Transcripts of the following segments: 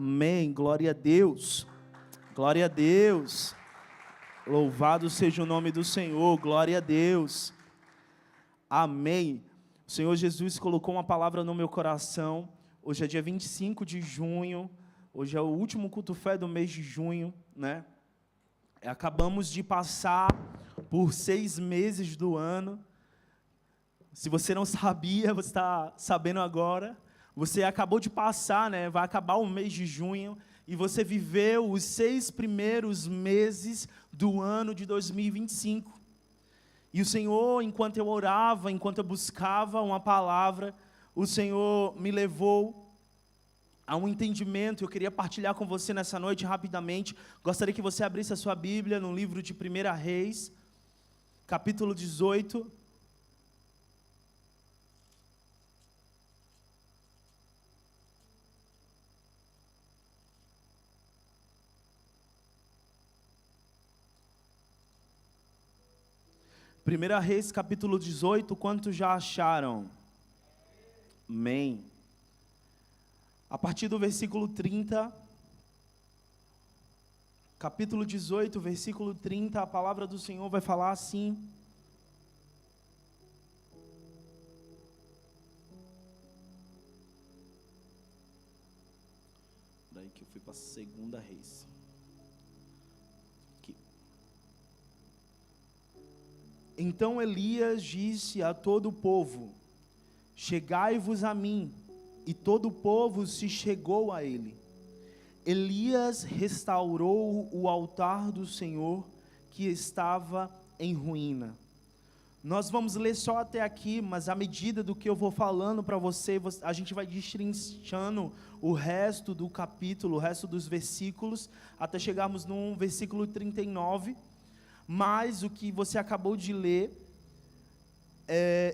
Amém, glória a Deus, glória a Deus, louvado seja o nome do Senhor, glória a Deus, amém. O Senhor Jesus colocou uma palavra no meu coração. Hoje é dia 25 de junho, hoje é o último culto fé do mês de junho, né? Acabamos de passar por 6 meses do ano. Se você não sabia, você está sabendo agora. Você acabou de passar, né? Vai acabar o mês de junho e você viveu os 6 primeiros meses do ano de 2025. E o Senhor, enquanto eu orava, enquanto eu buscava uma palavra, o Senhor me levou a um entendimento. Eu queria partilhar com você nessa noite rapidamente. Gostaria que você abrisse a sua Bíblia no livro de 1 Reis, capítulo 18. Primeira Reis, capítulo 18, quantos já acharam? Amém. A partir do versículo 30, capítulo 18, versículo 30, a palavra do Senhor vai falar assim: daí que eu fui para a segunda Reis. Então Elias disse a todo o povo: chegai-vos a mim. E todo o povo se chegou a ele. Elias restaurou o altar do Senhor que estava em ruína. Nós vamos ler só até aqui, mas à medida do que eu vou falando para você, a gente vai destrinchando o resto do capítulo, o resto dos versículos, até chegarmos no versículo 39. Mas o que você acabou de ler,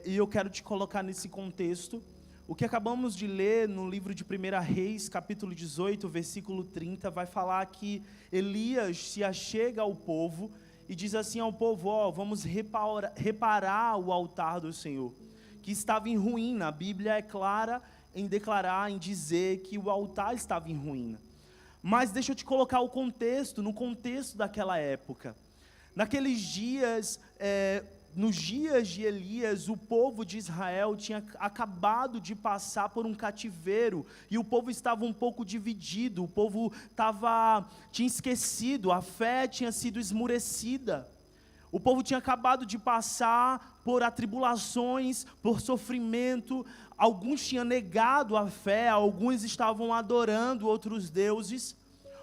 e eu quero te colocar nesse contexto. O que acabamos de ler no livro de 1 Reis, capítulo 18, versículo 30, vai falar que Elias se achega ao povo e diz assim ao povo: vamos reparar o altar do Senhor, que estava em ruína. A Bíblia é clara em declarar, em dizer que o altar estava em ruína. Mas deixa eu te colocar o contexto, no contexto daquela época. Naqueles dias, nos dias de Elias, o povo de Israel tinha acabado de passar por um cativeiro, e o povo estava um pouco dividido, o povo tinha esquecido, a fé tinha sido esmurecida, o povo tinha acabado de passar por atribulações, por sofrimento, alguns tinham negado a fé, alguns estavam adorando outros deuses,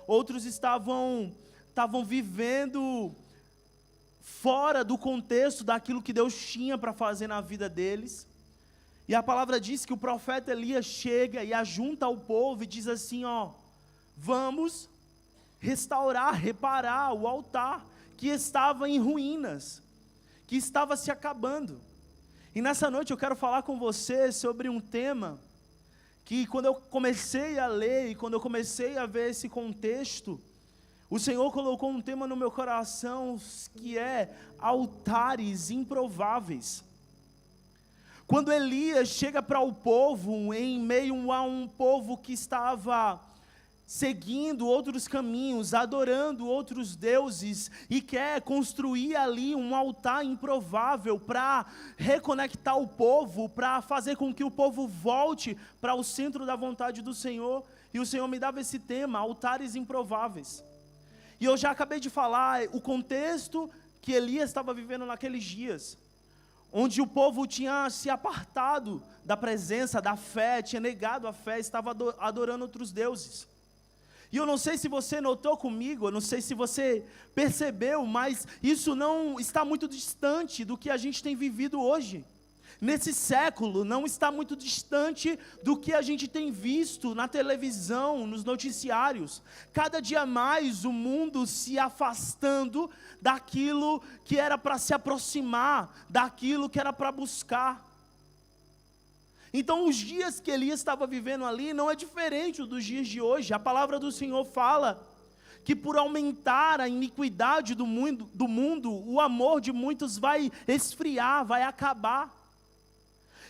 outros estavam vivendo fora do contexto daquilo que Deus tinha para fazer na vida deles. E a palavra diz que o profeta Elias chega e ajunta o povo e diz assim: vamos restaurar, reparar o altar que estava em ruínas, que estava se acabando. E nessa noite eu quero falar com você sobre um tema que, quando eu comecei a ler e quando eu comecei a ver esse contexto, o Senhor colocou um tema no meu coração, que é altares improváveis. Quando Elias chega para o povo, em meio a um povo que estava seguindo outros caminhos, adorando outros deuses, e quer construir ali um altar improvável para reconectar o povo, para fazer com que o povo volte para o centro da vontade do Senhor. E o Senhor me dava esse tema, altares improváveis. E eu já acabei de falar o contexto que Elias estava vivendo naqueles dias, onde o povo tinha se apartado da presença, da fé, tinha negado a fé, estava adorando outros deuses. E eu não sei se você notou comigo, eu não sei se você percebeu, mas isso não está muito distante do que a gente tem vivido hoje. Nesse século, não está muito distante do que a gente tem visto na televisão, nos noticiários. Cada dia mais o mundo se afastando daquilo que era para se aproximar, daquilo que era para buscar. Então os dias que Elias estava vivendo ali não é diferente dos dias de hoje. A palavra do Senhor fala que por aumentar a iniquidade do mundo, o amor de muitos vai esfriar, vai acabar.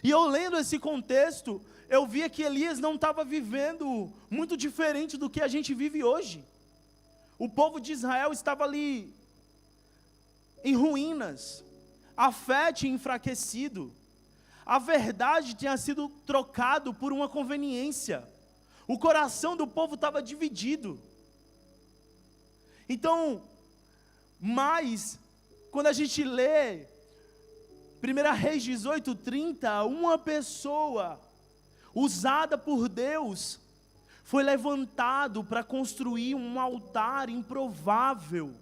E eu lendo esse contexto, eu via que Elias não estava vivendo muito diferente do que a gente vive hoje. O povo de Israel estava ali em ruínas, a fé tinha enfraquecido, a verdade tinha sido trocado por uma conveniência, o coração do povo estava dividido. Então, mas, quando a gente lê 1 Reis 18:30, uma pessoa usada por Deus foi levantado para construir um altar improvável.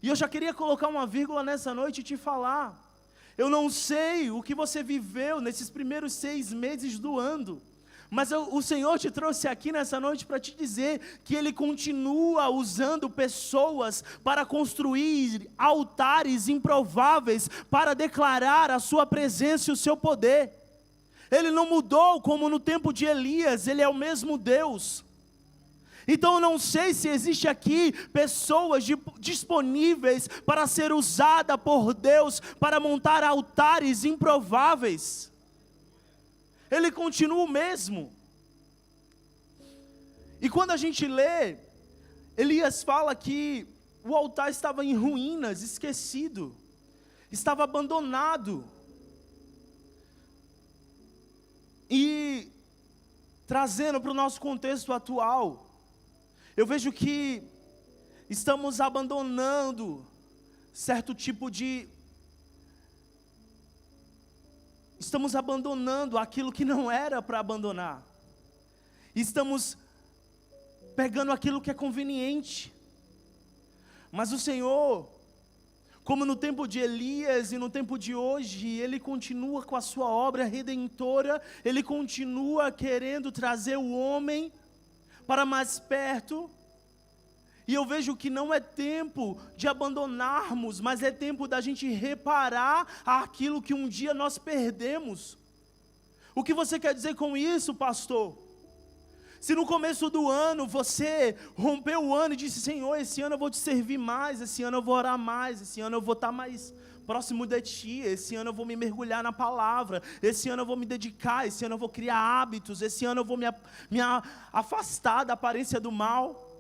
E eu já queria colocar uma vírgula nessa noite e te falar. Eu não sei o que você viveu nesses primeiros 6 meses do ano, mas o Senhor te trouxe aqui nessa noite para te dizer que Ele continua usando pessoas para construir altares improváveis, para declarar a sua presença e o seu poder. Ele não mudou como no tempo de Elias, Ele é o mesmo Deus. Então eu não sei se existe aqui pessoas disponíveis para ser usada por Deus para montar altares improváveis. Ele continua o mesmo. E quando a gente lê, Elias fala que o altar estava em ruínas, esquecido, estava abandonado. E trazendo para o nosso contexto atual, eu vejo que estamos abandonando certo tipo de... Estamos abandonando aquilo que não era para abandonar. Estamos pegando aquilo que é conveniente. Mas o Senhor, como no tempo de Elias e no tempo de hoje, Ele continua com a sua obra redentora, Ele continua querendo trazer o homem para mais perto. E eu vejo que não é tempo de abandonarmos, mas é tempo da gente reparar aquilo que um dia nós perdemos. O que você quer dizer com isso, pastor? Se no começo do ano você rompeu o ano e disse: Senhor, esse ano eu vou te servir mais, esse ano eu vou orar mais, esse ano eu vou estar mais próximo de Ti, esse ano eu vou me mergulhar na palavra, esse ano eu vou me dedicar, esse ano eu vou criar hábitos, esse ano eu vou me afastar da aparência do mal.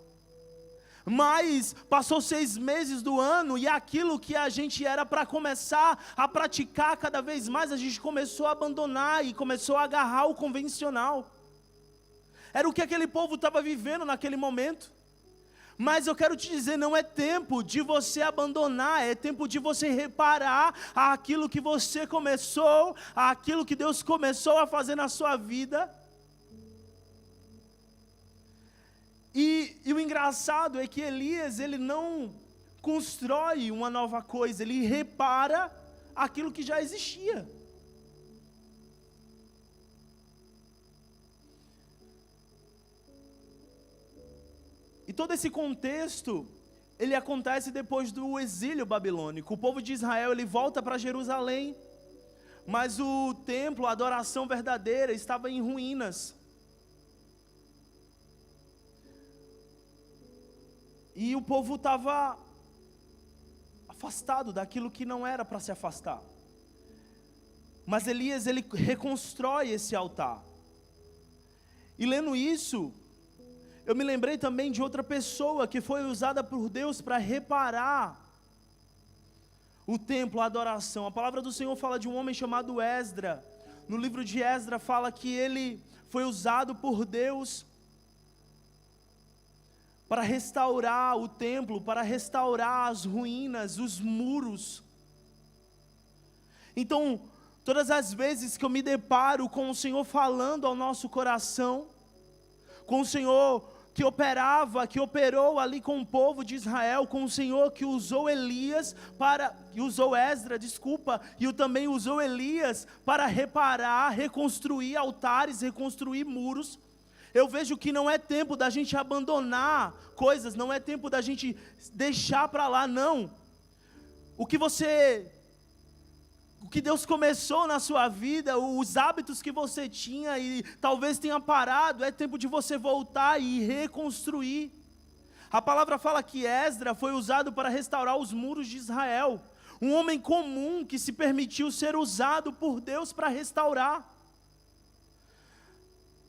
Mas passou 6 meses do ano e aquilo que a gente era para começar a praticar cada vez mais, a gente começou a abandonar e começou a agarrar o convencional. Era o que aquele povo estava vivendo naquele momento. Mas eu quero te dizer, não é tempo de você abandonar, é tempo de você reparar aquilo que você começou, aquilo que Deus começou a fazer na sua vida. E o engraçado é que Elias, ele não constrói uma nova coisa, ele repara aquilo que já existia. E todo esse contexto, ele acontece depois do exílio babilônico. O povo de Israel, ele volta para Jerusalém, mas o templo, a adoração verdadeira, estava em ruínas. E o povo estava afastado daquilo que não era para se afastar. Mas Elias, ele reconstrói esse altar. E lendo isso, eu me lembrei também de outra pessoa que foi usada por Deus para reparar o templo, a adoração. A palavra do Senhor fala de um homem chamado Esdra. No livro de Esdra fala que ele foi usado por Deus para restaurar o templo, para restaurar as ruínas, os muros. Então, todas as vezes que eu me deparo com o Senhor falando ao nosso coração, com o Senhor que operou ali com o povo de Israel, com o Senhor que usou Esdra, e também usou Elias para reparar, reconstruir altares, reconstruir muros. Eu vejo que não é tempo da gente abandonar coisas, não é tempo da gente deixar para lá, não. O que Deus começou na sua vida, os hábitos que você tinha e talvez tenha parado, é tempo de você voltar e reconstruir. A palavra fala que Esdra foi usado para restaurar os muros de Israel. Um homem comum que se permitiu ser usado por Deus para restaurar.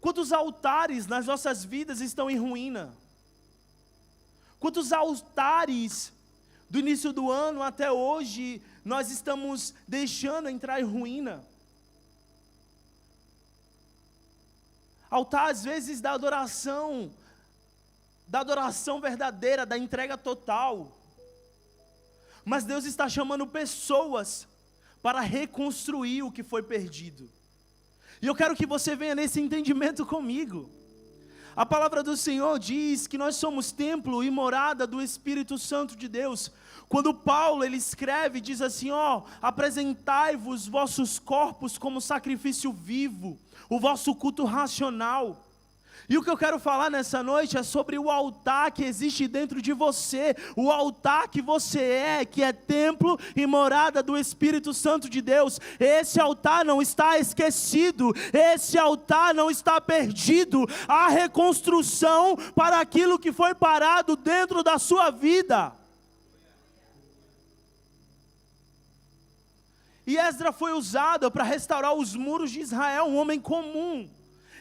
Quantos altares nas nossas vidas estão em ruína? Quantos altares do início do ano até hoje nós estamos deixando entrar em ruína? Altar às vezes da adoração verdadeira, da entrega total. Mas Deus está chamando pessoas para reconstruir o que foi perdido. E eu quero que você venha nesse entendimento comigo. A palavra do Senhor diz que nós somos templo e morada do Espírito Santo de Deus. Quando Paulo ele escreve, diz assim, apresentai-vos vossos corpos como sacrifício vivo, o vosso culto racional. E o que eu quero falar nessa noite é sobre o altar que existe dentro de você, o altar que você é, que é templo e morada do Espírito Santo de Deus. Esse altar não está esquecido, esse altar não está perdido. Há reconstrução para aquilo que foi parado dentro da sua vida. E Esdras foi usado para restaurar os muros de Israel, um homem comum.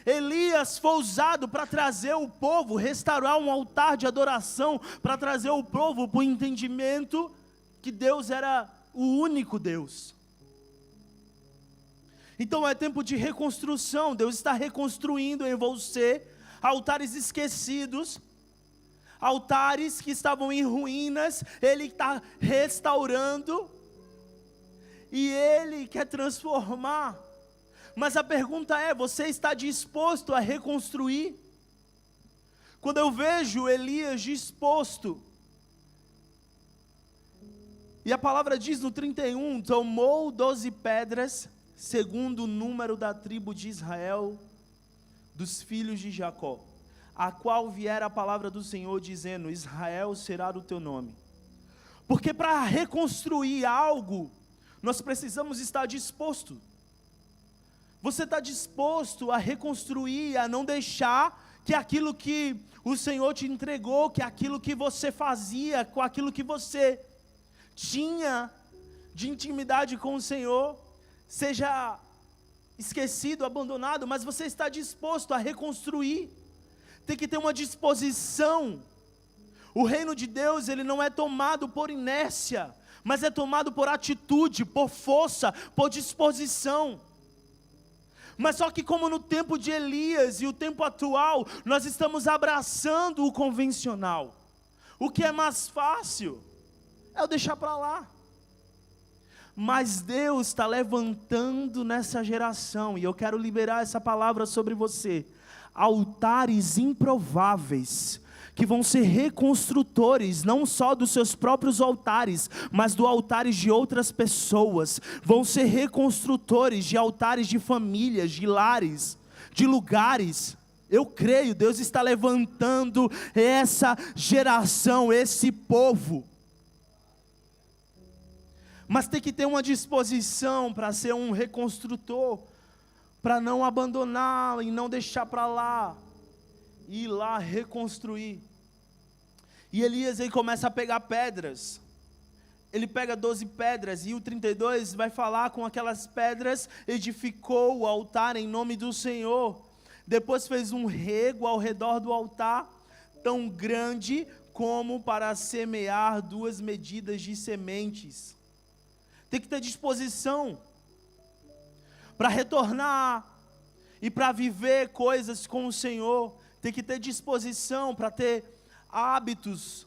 Elias foi usado para trazer o povo, restaurar um altar de adoração, para trazer o povo para o entendimento que Deus era o único Deus. Então é tempo de reconstrução. Deus está reconstruindo em você altares esquecidos, altares que estavam em ruínas. Ele está restaurando e Ele quer transformar. Mas a pergunta é, você está disposto a reconstruir? Quando eu vejo Elias disposto, e a palavra diz no 31, tomou 12 pedras, segundo o número da tribo de Israel, dos filhos de Jacó, a qual viera a palavra do Senhor dizendo, Israel será o teu nome. Porque para reconstruir algo, nós precisamos estar disposto. Você está disposto a reconstruir, a não deixar que aquilo que o Senhor te entregou, que aquilo que você fazia, com aquilo que você tinha de intimidade com o Senhor, seja esquecido, abandonado, mas você está disposto a reconstruir. Tem que ter uma disposição. O reino de Deus, ele não é tomado por inércia, mas é tomado por atitude, por força, por disposição. Mas só que como no tempo de Elias e o tempo atual, nós estamos abraçando o convencional. O que é mais fácil é eu deixar para lá. Mas Deus está levantando nessa geração, e eu quero liberar essa palavra sobre você, altares improváveis, que vão ser reconstrutores, não só dos seus próprios altares, mas do altares de outras pessoas. Vão ser reconstrutores de altares de famílias, de lares, de lugares. Eu creio, Deus está levantando essa geração, esse povo. Mas tem que ter uma disposição para ser um reconstrutor, para não abandonar e não deixar para lá, e ir lá reconstruir. E Elias aí começa a pegar pedras. Ele pega 12 pedras, e o 32 vai falar, com aquelas pedras edificou o altar em nome do Senhor. Depois fez um rego ao redor do altar, tão grande como para semear 2 medidas de sementes. Tem que ter disposição para retornar e para viver coisas com o Senhor. Tem que ter disposição para ter hábitos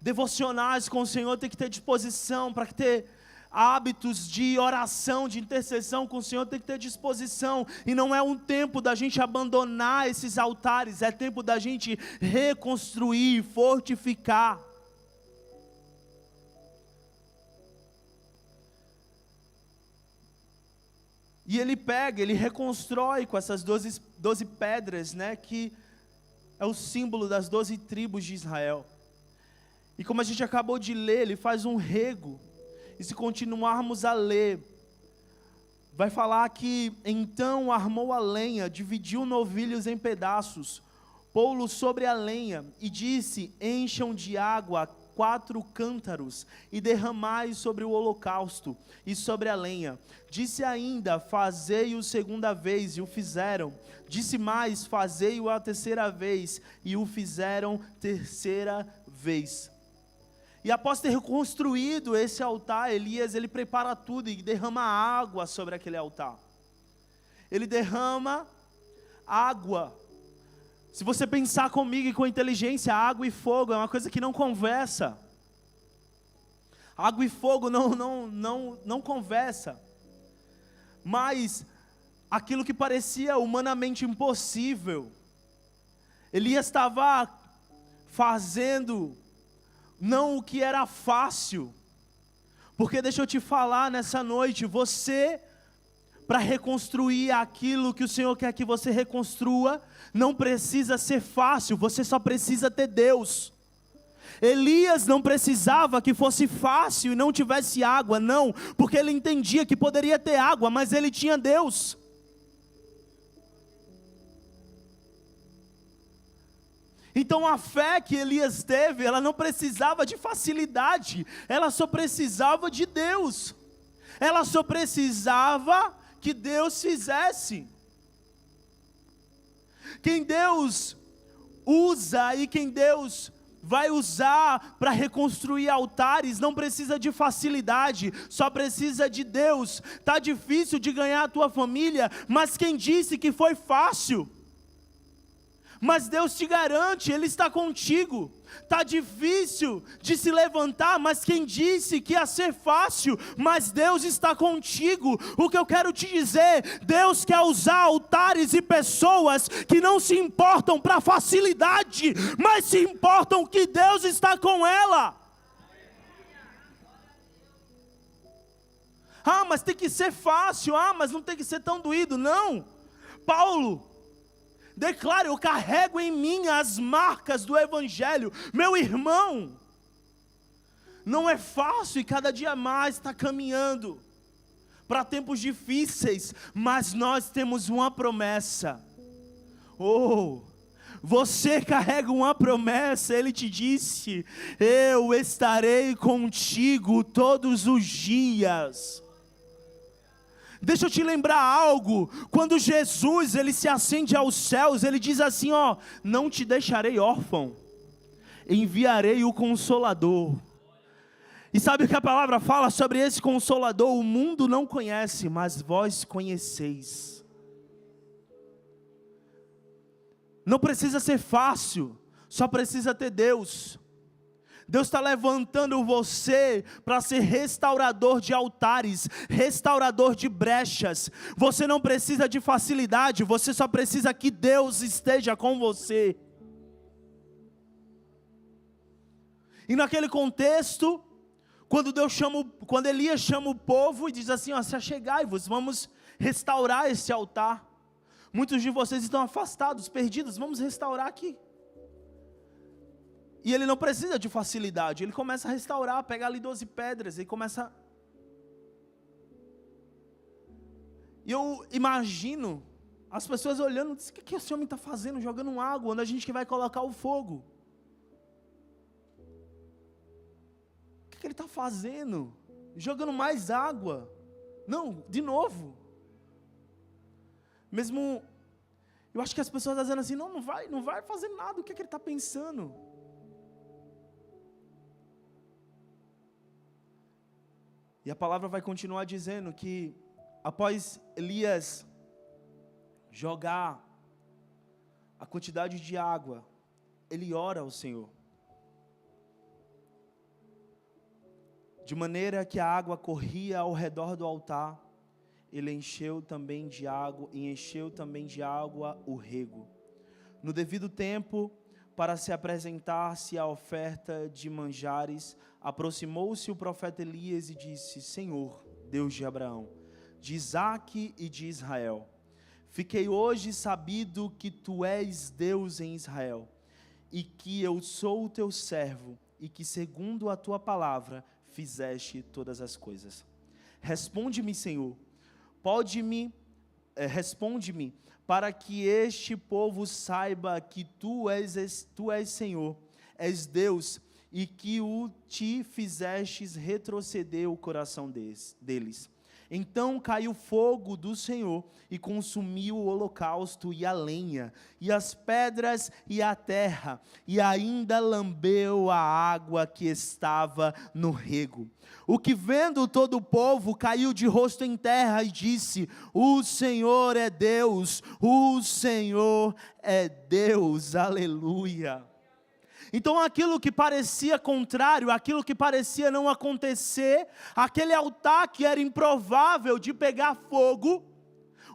devocionais com o Senhor. Tem que ter disposição para ter hábitos de oração, de intercessão com o Senhor. Tem que ter disposição. E não é um tempo da gente abandonar esses altares, é tempo da gente reconstruir, fortificar. E ele pega, ele reconstrói com essas 12 pedras, né, que é o símbolo das 12 tribos de Israel. E como a gente acabou de ler, ele faz um rego. E se continuarmos a ler, vai falar que então armou a lenha, dividiu novilhos em pedaços, pô-los sobre a lenha e disse, encham de água 4 cântaros, e derramai sobre o holocausto e sobre a lenha. Disse ainda, fazei-o segunda vez, e o fizeram. Disse mais, fazei-o a terceira vez, e o fizeram terceira vez. E após ter reconstruído esse altar, Elias, ele prepara tudo e derrama água sobre aquele altar. Ele derrama água. Se você pensar comigo e com inteligência, água e fogo é uma coisa que não conversa. Água e fogo não conversa. Mas aquilo que parecia humanamente impossível, Elias estava fazendo não o que era fácil. Porque deixa eu te falar nessa noite, você, para reconstruir aquilo que o Senhor quer que você reconstrua, não precisa ser fácil, você só precisa ter Deus. Elias não precisava que fosse fácil e não tivesse água, não, porque ele entendia que poderia ter água, mas ele tinha Deus. Então a fé que Elias teve, ela não precisava de facilidade, ela só precisava de Deus. Ela só precisava que Deus fizesse. Quem Deus usa e quem Deus vai usar para reconstruir altares, não precisa de facilidade, só precisa de Deus. Está difícil de ganhar a tua família, mas quem disse que foi fácil? Mas Deus te garante, Ele está contigo. Está difícil de se levantar, mas quem disse que ia ser fácil? Mas Deus está contigo. O que eu quero te dizer, Deus quer usar altares e pessoas que não se importam para facilidade, mas se importam que Deus está com ela. Ah, mas tem que ser fácil, mas não tem que ser tão doído. Não, Paulo declara, eu carrego em mim as marcas do Evangelho. Meu irmão, não é fácil e cada dia mais está caminhando para tempos difíceis, mas nós temos uma promessa. Você carrega uma promessa, Ele te disse, eu estarei contigo todos os dias. Deixa eu te lembrar algo, quando Jesus ele se ascende aos céus, ele diz assim, não te deixarei órfão, enviarei o Consolador. E sabe o que a palavra fala sobre esse Consolador? O mundo não conhece, mas vós conheceis. Não precisa ser fácil, só precisa ter Deus. Deus está levantando você para ser restaurador de altares, restaurador de brechas. Você não precisa de facilidade, você só precisa que Deus esteja com você. E naquele contexto, quando Elias chama o povo e diz assim, se achegai-vos, vamos restaurar esse altar. Muitos de vocês estão afastados, perdidos, vamos restaurar aqui. E ele não precisa de facilidade, ele começa a restaurar, pega ali 12 pedras e começa. E eu imagino as pessoas olhando, o que esse homem está fazendo, jogando água, onde a gente que vai colocar o fogo? O que ele está fazendo? Jogando mais água? Não, de novo. Mesmo, eu acho que as pessoas estão dizendo assim, não vai fazer nada, o que ele está pensando? E a palavra vai continuar dizendo que após Elias jogar a quantidade de água, ele ora ao Senhor. De maneira que a água corria ao redor do altar, ele encheu também de água o rego. No devido tempo, para se apresentar-se a oferta de manjares, aproximou-se o profeta Elias e disse, Senhor, Deus de Abraão, de Isaque e de Israel, fiquei hoje sabido que Tu és Deus em Israel, e que eu sou o Teu servo, e que segundo a Tua palavra, fizeste todas as coisas. Responde-me, Senhor, responde-me, para que este povo saiba que Tu és Senhor, és Deus, e que o te fizestes retroceder o coração deles. Então caiu fogo do Senhor e consumiu o holocausto e a lenha, e as pedras e a terra, e ainda lambeu a água que estava no rego. O que vendo todo o povo caiu de rosto em terra e disse: o Senhor é Deus, o Senhor é Deus, aleluia. Então aquilo que parecia contrário, aquilo que parecia não acontecer, aquele altar que era improvável de pegar fogo,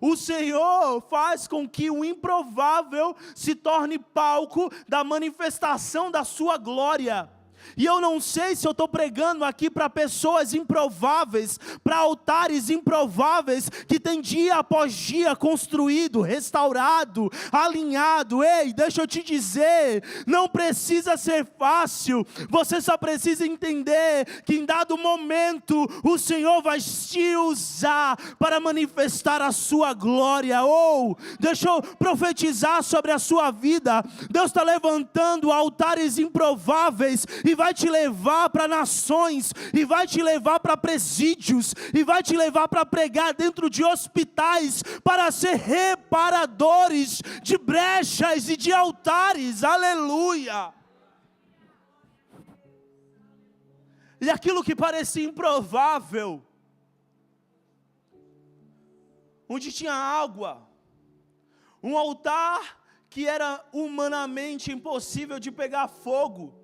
o Senhor faz com que o improvável se torne palco da manifestação da sua glória. E eu não sei se eu estou pregando aqui para pessoas improváveis, para altares improváveis, que tem dia após dia construído, restaurado, alinhado. Ei, deixa eu te dizer, não precisa ser fácil, você só precisa entender que em dado momento, o Senhor vai te usar para manifestar a sua glória. Ou, deixa eu profetizar sobre a sua vida, Deus está levantando altares improváveis, e vai te levar para nações, e vai te levar para presídios, e vai te levar para pregar dentro de hospitais, para ser reparadores de brechas e de altares, aleluia. E aquilo que parecia improvável, onde tinha água, um altar que era humanamente impossível de pegar fogo,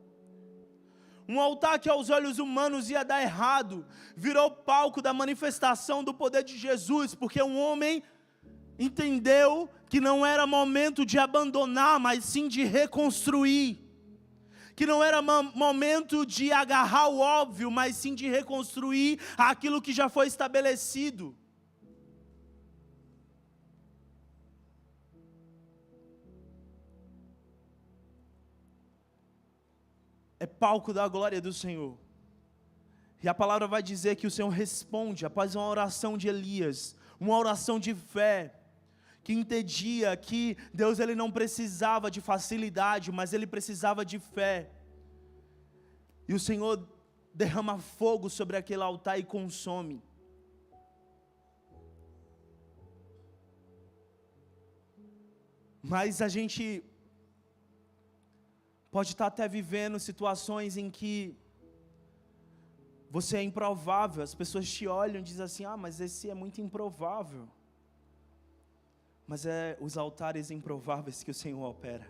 um altar que aos olhos humanos ia dar errado, virou palco da manifestação do poder de Jesus, porque um homem entendeu que não era momento de abandonar, mas sim de reconstruir, que não era momento de agarrar o óbvio, mas sim de reconstruir aquilo que já foi estabelecido. É palco da glória do Senhor. E a palavra vai dizer que o Senhor responde após uma oração de Elias, uma oração de fé, que entendia que Deus ele não precisava de facilidade, mas ele precisava de fé. E o Senhor derrama fogo sobre aquele altar e consome. Mas a gente pode estar até vivendo situações em que você é improvável, as pessoas te olham e dizem assim: ah, mas esse é muito improvável. Mas é os altares improváveis que o Senhor opera.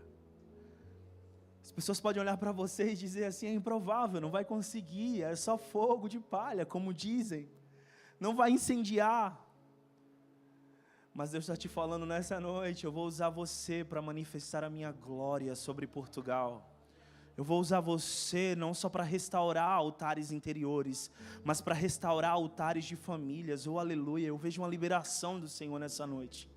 As pessoas podem olhar para você e dizer assim: é improvável, não vai conseguir, é só fogo de palha, como dizem, não vai incendiar. Mas Deus está te falando nessa noite: eu vou usar você para manifestar a minha glória sobre Portugal. Eu vou usar você não só para restaurar altares interiores, mas para restaurar altares de famílias. Oh, aleluia, eu vejo uma liberação do Senhor nessa noite.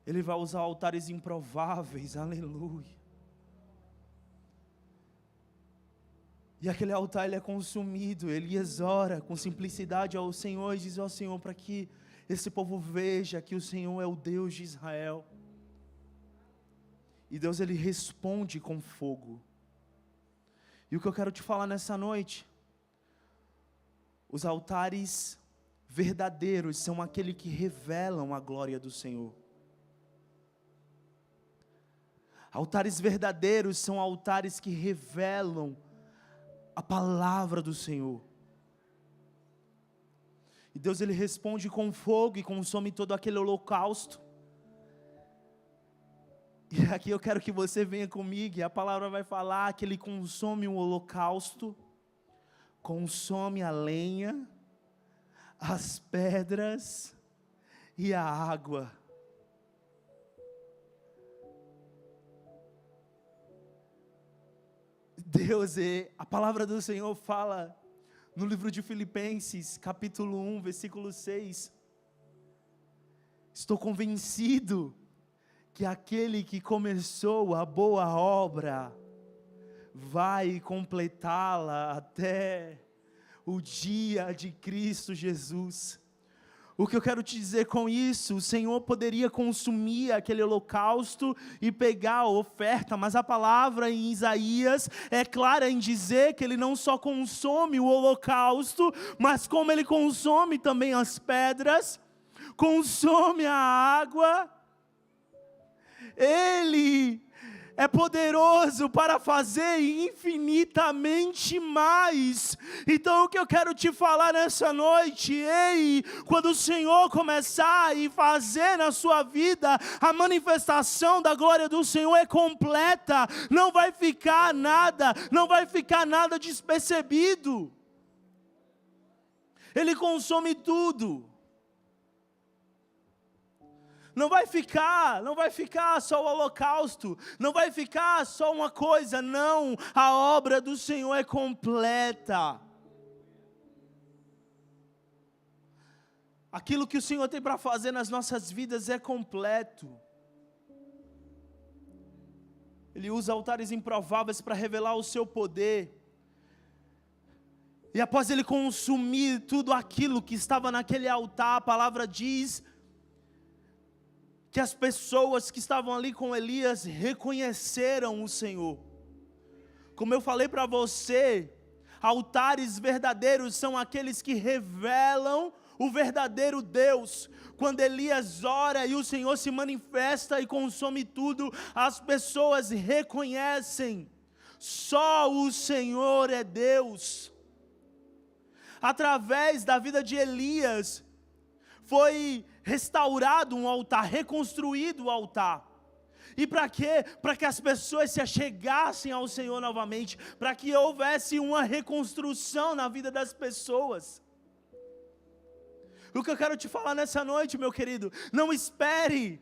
Ele vai usar altares improváveis, aleluia. E aquele altar ele é consumido. Elias ora com simplicidade ao Senhor e diz ao Senhor para que esse povo veja que o Senhor é o Deus de Israel. E Deus ele responde com fogo. E o que eu quero te falar nessa noite, os altares verdadeiros são aqueles que revelam a glória do Senhor. Altares verdadeiros são altares que revelam a palavra do Senhor. E Deus ele responde com fogo e consome todo aquele holocausto. E aqui eu quero que você venha comigo, e a palavra vai falar que ele consome o holocausto, consome a lenha, as pedras e a água. Deus a palavra do Senhor fala no livro de Filipenses, capítulo 1, versículo 6. Estou convencido que aquele que começou a boa obra vai completá-la até o dia de Cristo Jesus. O que eu quero te dizer com isso, o Senhor poderia consumir aquele holocausto e pegar a oferta, mas a palavra em Isaías é clara em dizer que Ele não só consome o holocausto, mas como Ele consome também as pedras, consome a água. Ele é poderoso para fazer infinitamente mais. Então o que eu quero te falar nessa noite, ei, quando o Senhor começar a fazer na sua vida, a manifestação da glória do Senhor é completa, não vai ficar nada despercebido. Ele consome tudo. Não vai ficar só o holocausto, não vai ficar só uma coisa, não, a obra do Senhor é completa. Aquilo que o Senhor tem para fazer nas nossas vidas é completo. Ele usa altares improváveis para revelar o seu poder. E após Ele consumir tudo aquilo que estava naquele altar, a palavra diz que as pessoas que estavam ali com Elias reconheceram o Senhor. Como eu falei para você, altares verdadeiros são aqueles que revelam o verdadeiro Deus. Quando Elias ora e o Senhor se manifesta e consome tudo, as pessoas reconhecem, só o Senhor é Deus. Através da vida de Elias, foi restaurado um altar, reconstruído o altar. E para quê? Para que as pessoas se achegassem ao Senhor novamente, para que houvesse uma reconstrução na vida das pessoas. O que eu quero te falar nessa noite, meu querido, não espere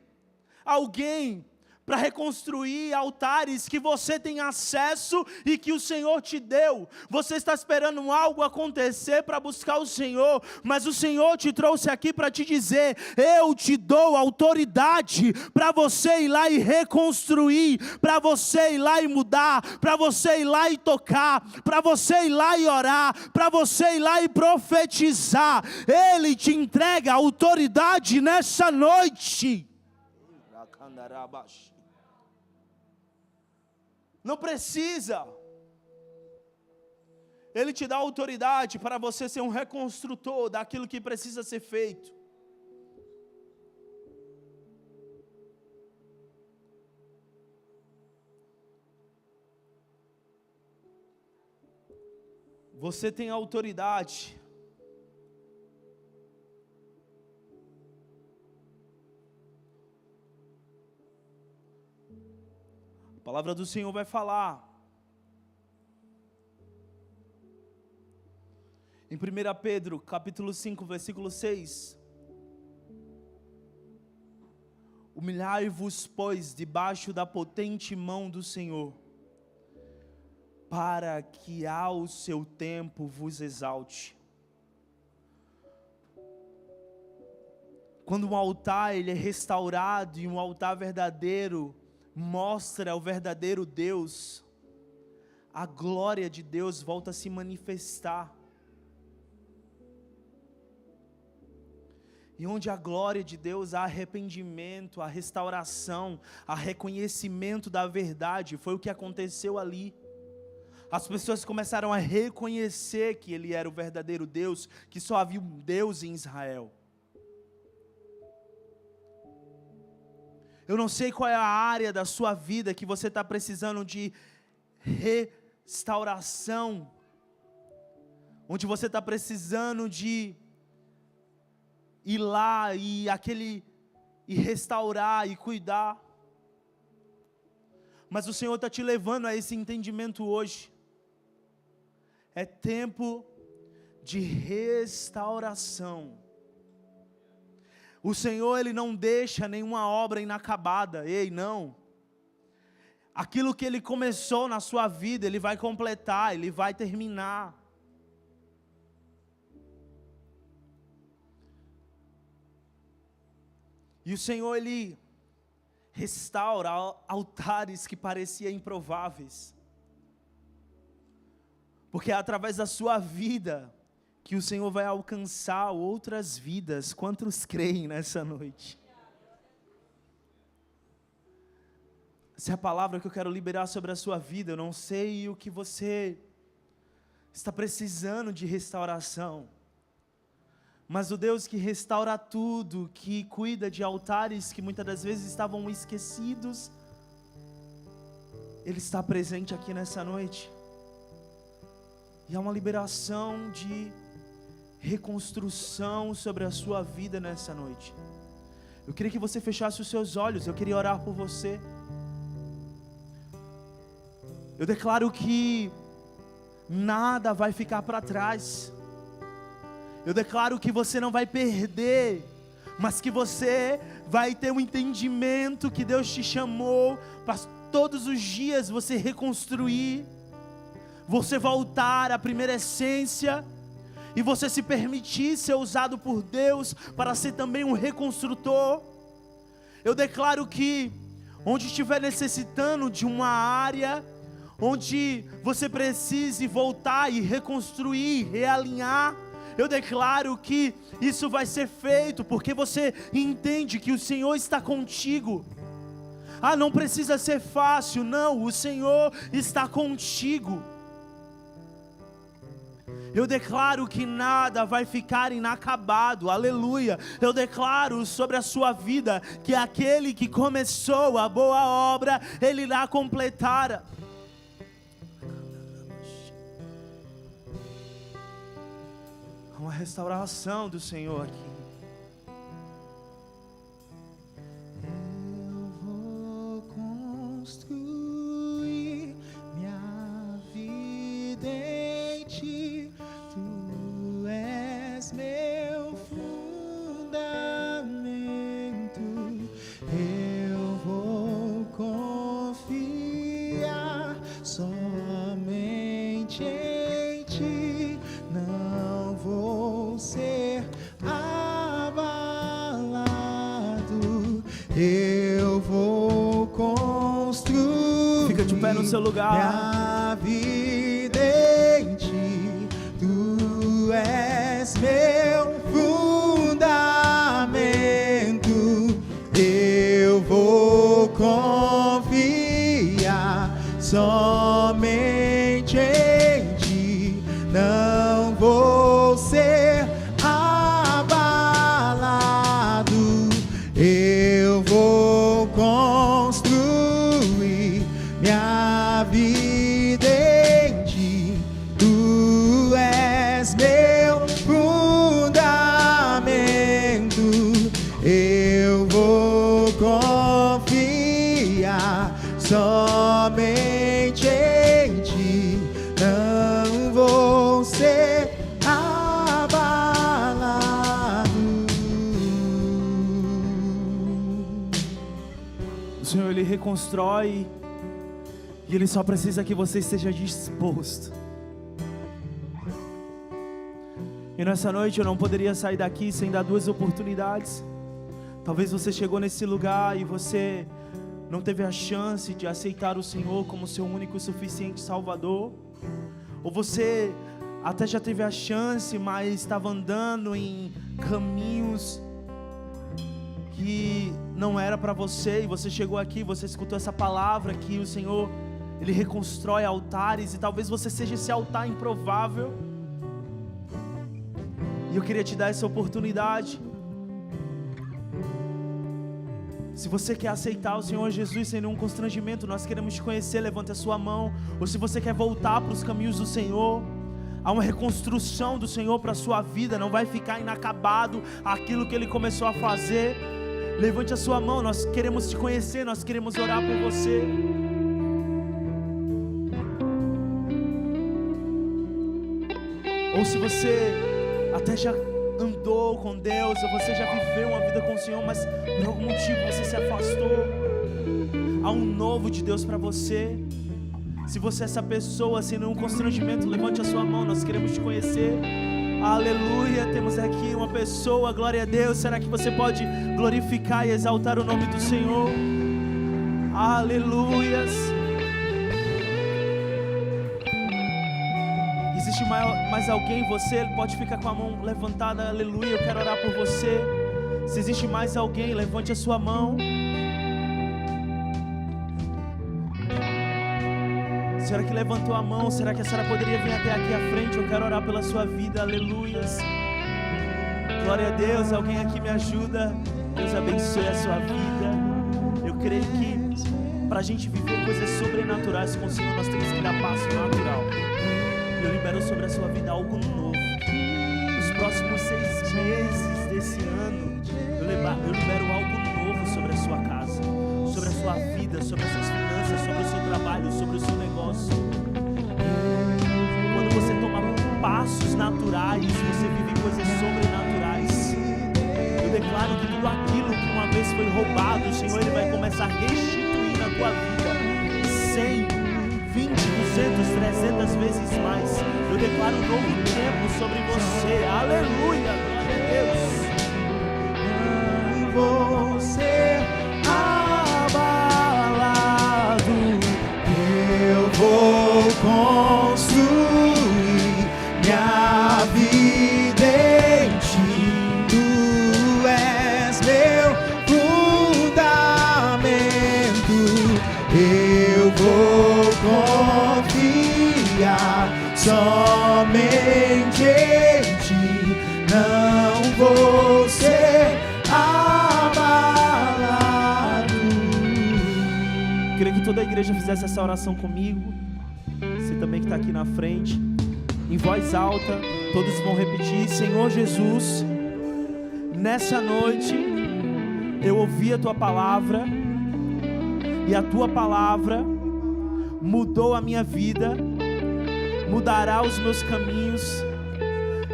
alguém para reconstruir altares que você tem acesso e que o Senhor te deu. Você está esperando algo acontecer para buscar o Senhor, mas o Senhor te trouxe aqui para te dizer: eu te dou autoridade para você ir lá e reconstruir, para você ir lá e mudar, para você ir lá e tocar, para você ir lá e orar, para você ir lá e profetizar. Ele te entrega autoridade nessa noite. Não precisa. Ele te dá autoridade para você ser um reconstrutor daquilo que precisa ser feito. Você tem autoridade. A palavra do Senhor vai falar em 1 Pedro, capítulo 5, versículo 6. Humilhai-vos, pois, debaixo da potente mão do Senhor, para que ao seu tempo vos exalte. Quando um altar ele é restaurado, e um altar verdadeiro mostra o verdadeiro Deus, a glória de Deus volta a se manifestar. E onde a glória de Deus, há arrependimento, há restauração, há reconhecimento da verdade. Foi o que aconteceu ali. As pessoas começaram a reconhecer que Ele era o verdadeiro Deus, que só havia um Deus em Israel. Eu não sei qual é a área da sua vida que você está precisando de restauração, onde você está precisando de ir lá e restaurar e cuidar. Mas o Senhor está te levando a esse entendimento hoje. É tempo de restauração. O Senhor, Ele não deixa nenhuma obra inacabada. Ei, não. Aquilo que Ele começou na sua vida, Ele vai completar, Ele vai terminar. E o Senhor, Ele restaura altares que pareciam improváveis. Porque é através da sua vida que o Senhor vai alcançar outras vidas. Quantos creem nessa noite? Essa é a palavra que eu quero liberar sobre a sua vida. Eu não sei o que você está precisando de restauração, mas o Deus que restaura tudo, que cuida de altares que muitas das vezes estavam esquecidos, Ele está presente aqui nessa noite. E há uma liberação de reconstrução sobre a sua vida nessa noite. Eu queria que você fechasse os seus olhos, eu queria orar por você. Eu declaro que nada vai ficar para trás. Eu declaro que você não vai perder, mas que você vai ter um entendimento que Deus te chamou para todos os dias você reconstruir, você voltar à primeira essência, e você se permitir ser usado por Deus para ser também um reconstrutor. Eu declaro que onde estiver necessitando de uma área, onde você precise voltar e reconstruir, realinhar, eu declaro que isso vai ser feito, porque você entende que o Senhor está contigo. Ah, não precisa ser fácil, não, o Senhor está contigo. Eu declaro que nada vai ficar inacabado, aleluia. Eu declaro sobre a sua vida que aquele que começou a boa obra, Ele irá completar. Há uma restauração do Senhor aqui. Eu vou construir minha vida em Ti. Tu és meu fundamento. Eu vou confiar somente em Ti. Não vou ser abalado. Eu vou construir. Fica de pé no seu lugar. Minha vida em Ti. Tu és meu fundamento. Eu vou confiar somente em Ti. Não vou ser abalado. Eu vou construir minha vida em Ti. Tu és meu fundamento. Eu vou confiar somente em Ti. Não vou ser abalado. O Senhor, Ele reconstrói, e Ele só precisa que você esteja disposto. E nessa noite eu não poderia sair daqui sem dar duas oportunidades. Talvez você chegou nesse lugar e você não teve a chance de aceitar o Senhor como seu único e suficiente Salvador. Ou você até já teve a chance, mas estava andando em caminhos que não era para você, e você chegou aqui, você escutou essa palavra que o Senhor, Ele reconstrói altares, e talvez você seja esse altar improvável. E eu queria te dar essa oportunidade. Se você quer aceitar o Senhor Jesus sem nenhum constrangimento, nós queremos te conhecer, levante a sua mão. Ou se você quer voltar para os caminhos do Senhor, há uma reconstrução do Senhor para a sua vida, não vai ficar inacabado aquilo que Ele começou a fazer. Levante a sua mão, nós queremos te conhecer, nós queremos orar por você. Ou se você até já andou com Deus, ou você já viveu uma vida com o Senhor, mas por algum motivo você se afastou, há um novo de Deus para você. Se você é essa pessoa sem nenhum constrangimento, levante a sua mão, nós queremos te conhecer. Aleluia, temos aqui uma pessoa, glória a Deus. Será que você pode glorificar e exaltar o nome do Senhor? Aleluias. existe mais alguém, você pode ficar com a mão levantada, aleluia, eu quero orar por você. Se existe mais alguém, levante a sua mão. A senhora que levantou a mão, será que a senhora poderia vir até aqui à frente? Eu quero orar pela sua vida, aleluias. Glória a Deus, alguém aqui me ajuda. Deus abençoe a sua vida. Eu creio que para a gente viver coisas sobrenaturais com o Senhor, nós temos que dar passo natural. Eu libero sobre a sua vida algo novo. Nos próximos 6 meses desse ano, eu libero algo novo sobre a sua casa, sobre a sua vida, sobre as suas finanças, sobre o seu trabalho, sobre o seu negócio. Quando você toma passos naturais, você vive coisas sobrenaturais. Eu declaro que tudo aquilo que uma vez foi roubado, o Senhor, Ele vai começar a restituir na tua vida 100, 20, 200, 300 vezes mais. Eu declaro um novo tempo sobre você. Aleluia, glória a Deus. Não vou ser abalado, eu vou construir minha vida em ti. Tu és meu fundamento, eu vou confiar somente em ti. Não vou ser abalado. Queria que toda a igreja fizesse essa oração comigo. Você também que está aqui na frente, em voz alta, todos vão repetir: Senhor Jesus, nessa noite eu ouvi a tua palavra e a tua palavra mudou a minha vida, mudará os meus caminhos.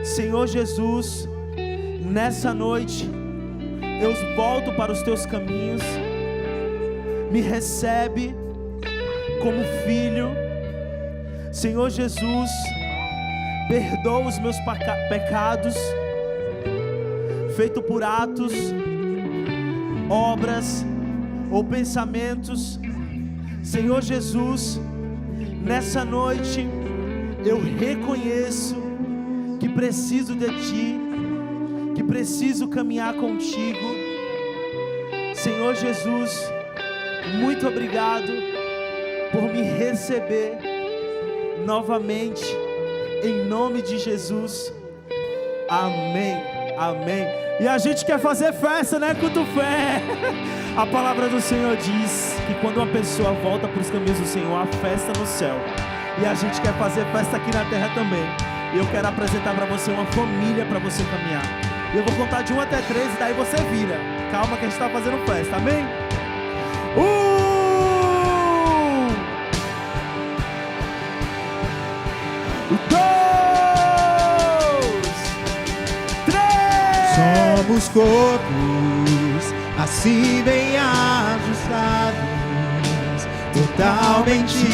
Senhor Jesus, nessa noite eu volto para os teus caminhos. Me recebe como filho. Senhor Jesus, perdoa os meus pecados, feito por atos, obras ou pensamentos. Senhor Jesus, nessa noite eu reconheço que preciso de Ti, que preciso caminhar contigo. Senhor Jesus, muito obrigado por me receber novamente, em nome de Jesus. Amém, amém. E a gente quer fazer festa, né, Culto Fé? A palavra do Senhor diz que quando uma pessoa volta para os caminhos do Senhor, há festa no céu. E a gente quer fazer festa aqui na terra também. E eu quero apresentar para você uma família para você caminhar. E eu vou contar de 1 até 3 e daí você vira. Calma que a gente está fazendo festa, amém? 1, 2, 3. Somos corpos assim bem ajustados, totalmente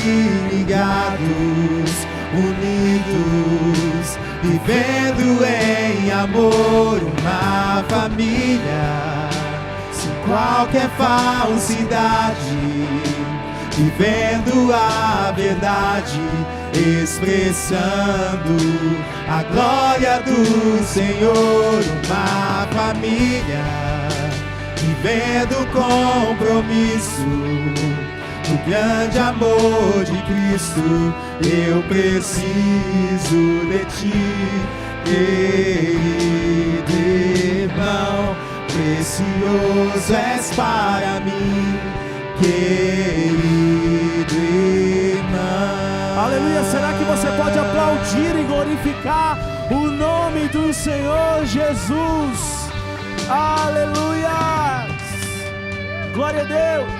ligados, unidos, vivendo em amor, uma família, sem qualquer falsidade, vivendo a verdade, expressando a glória do Senhor, uma família, vivendo o compromisso do grande amor de Cristo. Eu preciso de ti, querido irmão, precioso és para mim, querido irmão. Aleluia, será que você pode aplaudir e glorificar o nome do Senhor Jesus? Aleluia! Glória a Deus!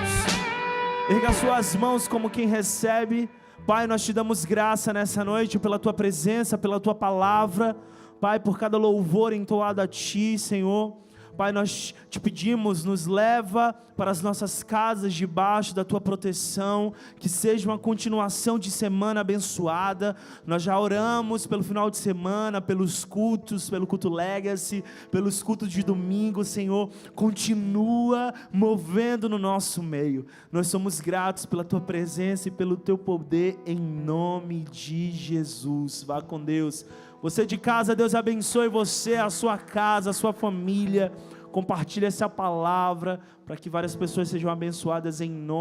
Erga suas mãos como quem recebe. Pai, nós te damos graça nessa noite pela tua presença, pela tua palavra. Pai, por cada louvor entoado a ti, Senhor. Pai, nós te pedimos, nos leva para as nossas casas debaixo da tua proteção, que seja uma continuação de semana abençoada. Nós já oramos pelo final de semana, pelos cultos, pelo culto Legacy, pelos cultos de domingo. Senhor, continua movendo no nosso meio. Nós somos gratos pela tua presença e pelo teu poder, em nome de Jesus. Vá com Deus. Você de casa, Deus abençoe você, a sua casa, a sua família. Compartilhe essa palavra para que várias pessoas sejam abençoadas em nome